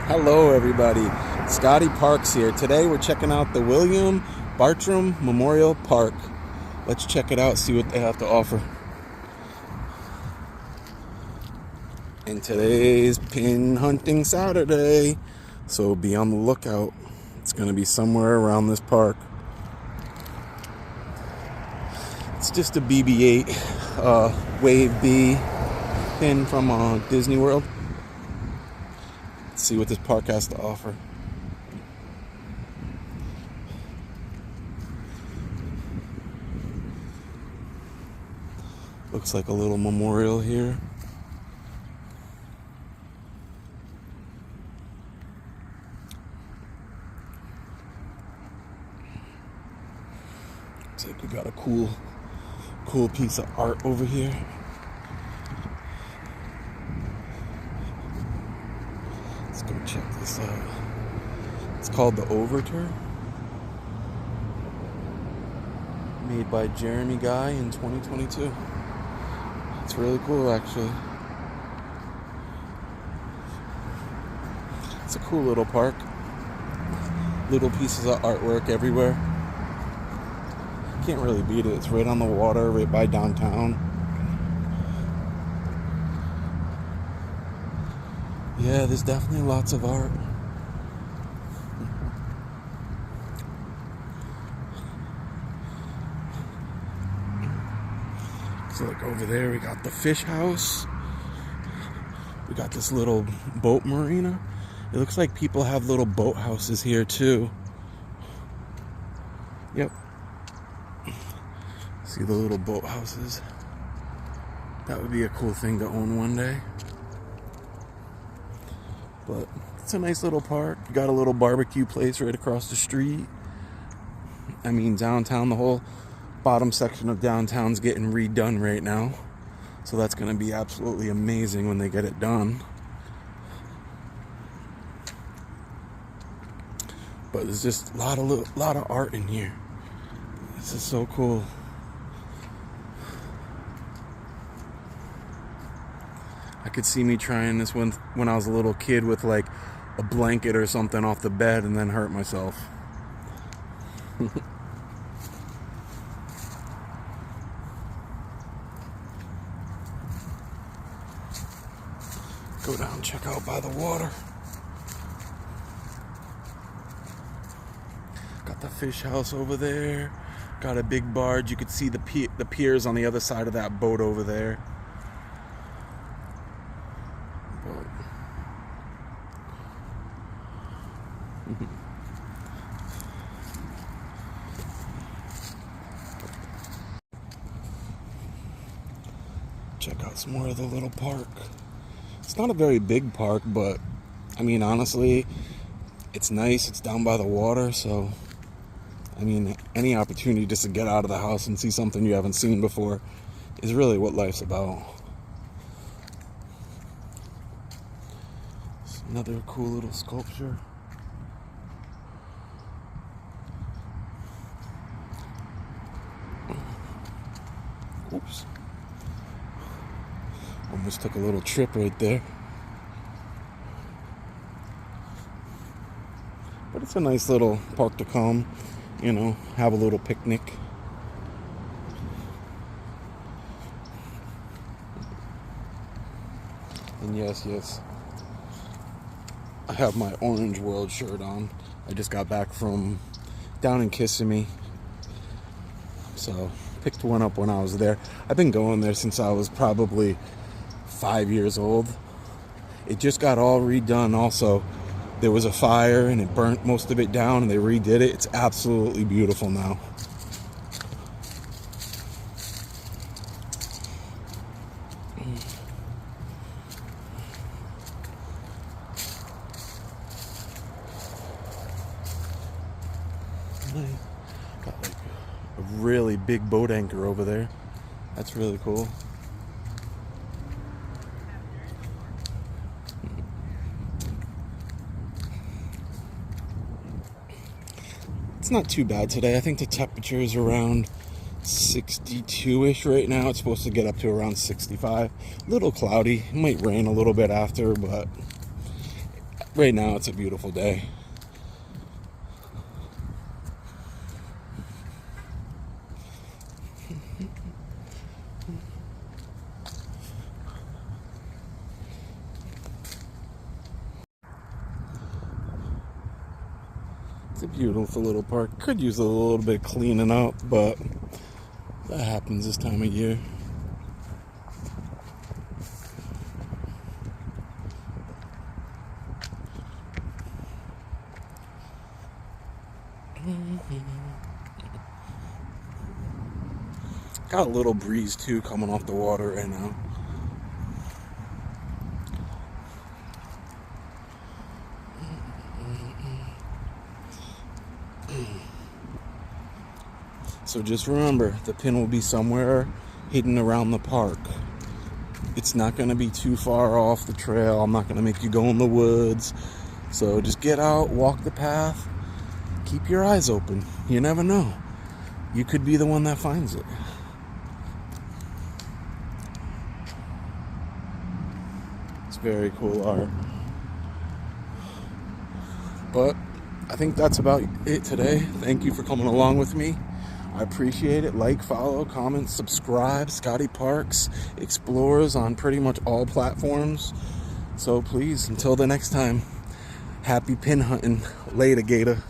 Hello everybody, Scotty Parks here. Today we're checking out the William Bartram Memorial Park. Let's check it out, see what they have to offer. And today's pin hunting Saturday, so be on the lookout. It's going to be somewhere around this park. It's just a BB-8 Wave B pin from Disney World. Let's see what this park has to offer. Looks like a little memorial here. Looks like we got a cool piece of art over here. Let's go check this out. It's called the Overture. Made by Jeremy Guy in 2022. It's really cool, actually. It's a cool little park. Little pieces of artwork everywhere. Can't really beat it. It's right on the water, right by downtown. Yeah, there's definitely lots of art. So like over there we got the fish house. We got this little boat marina. It looks like people have little boat houses here too. Yep. See the little boat houses? That would be a cool thing to own one day. But it's a nice little park. You got a little barbecue place right across the street. I mean, downtown, the whole bottom section of downtown's getting redone right now. So that's going to be absolutely amazing when they get it done. But there's just a lot of art in here. This is so cool. I could see me trying this when I was a little kid with like a blanket or something off the bed and then hurt myself. Go down, check out by the water. Got the fish house over there. Got a big barge. You could see the piers on the other side of that boat over there. Check out some more of the little park. It's not a very big park, but I mean, honestly, it's nice. It's down by the water, so I mean, any opportunity just to get out of the house and see something you haven't seen before is really what life's about. It's another cool little sculpture. Oops. Almost took a little trip right there. But it's a nice little park to come, you know, have a little picnic. And yes, I have my Orange World shirt on. I just got back from down in Kissimmee. So, picked one up when I was there. I've been going there since I was probably 5 years old. It just got all redone also. There was a fire and it burnt most of it down and they redid it. It's absolutely beautiful now. Got like a really big boat anchor over there. That's really cool. It's not too bad today. I think the temperature is around 62-ish right now. It's supposed to get up to around 65. A little cloudy. It might rain a little bit after, but right now it's a beautiful day. It's a beautiful little park. Could use a little bit of cleaning up, but that happens this time of year. Got a little breeze too coming off the water right now. So just remember, the pin will be somewhere hidden around the park. It's not going to be too far off the trail. I'm not going to make you go in the woods. So just get out, walk the path, keep your eyes open. You never know. You could be the one that finds it. It's very cool art. But I think that's about it today. Thank you for coming along with me. I appreciate it. Like, follow, comment, subscribe. Scotty Parks Explores on pretty much all platforms. So please, until the next time, happy pin hunting. Later, Gator.